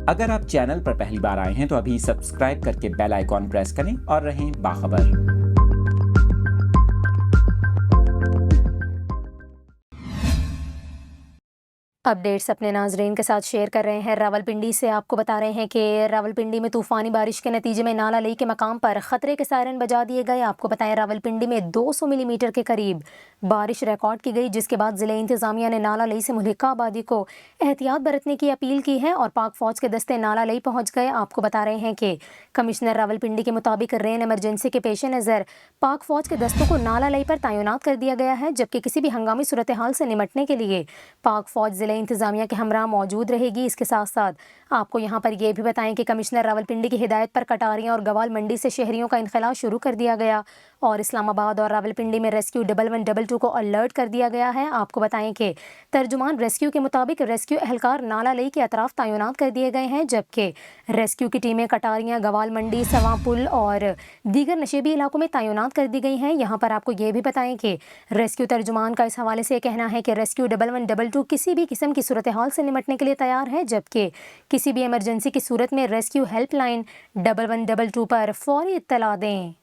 اگر آپ چینل پر پہلی بار آئے ہیں تو ابھی سبسکرائب کر کے بیل آئیکن پریس کریں اور رہیں باخبر۔ اپڈیٹس اپنے ناظرین کے ساتھ شیئر کر رہے ہیں راولپنڈی سے۔ آپ کو بتا رہے ہیں کہ راولپنڈی میں طوفانی بارش کے نتیجے میں نالہ لئی کے مقام پر خطرے کے سائرن بجا دیے گئے۔ آپ کو بتائیں راولپنڈی میں 200 ملی میٹر کے قریب بارش ریکارڈ کی گئی، جس کے بعد ضلع انتظامیہ نے نالہ لئی سے ملحقہ آبادی کو احتیاط برتنے کی اپیل کی ہے اور پاک فوج کے دستے نالہ لئی پہنچ گئے۔ آپ کو بتا رہے ہیں کہ کمشنر راولپنڈی کے مطابق رین ایمرجنسی کے پیش نظر پاک فوج کے دستوں کو نالہ لئی پر تعینات کر دیا گیا ہے، جبکہ کسی بھی ہنگامی صورتحال سے نمٹنے کے لیے پاک فوج ضلع انتظامیہ کے ہمراہ موجود رہے گی۔ اس کے ساتھ ساتھ آپ کو یہاں پر یہ بھی بتائیں کہ کمشنر راولپنڈی کی ہدایت پر کٹاریاں اور گوال منڈی سے شہریوں کا انخلاء شروع کر دیا گیا اور اسلام آباد اور راولپنڈی میں ریسکیو 1122 کو الرٹ کر دیا گیا ہے۔ آپ کو بتائیں کہ ترجمان ریسکیو کے مطابق ریسکیو اہلکار نالہ لئی کے اطراف تعینات کر دیے گئے ہیں، جبکہ ریسکیو کی ٹیمیں کٹاریاں، گوال منڈی، سواں پل اور دیگر نشیبی علاقوں میں تعینات کر دی گئی ہیں۔ یہاں پر آپ کو یہ بھی بتائیں کہ ریسکیو ترجمان کا اس حوالے سے کہنا ہے کہ ریسکیو 1122 کسی بھی قسم کی صورتحال سے نمٹنے کے لیے تیار ہے، جبکہ کسی بھی ایمرجنسی کی صورت میں ریسکیو ہیلپ لائن 1122 پر فوری اطلاع دیں۔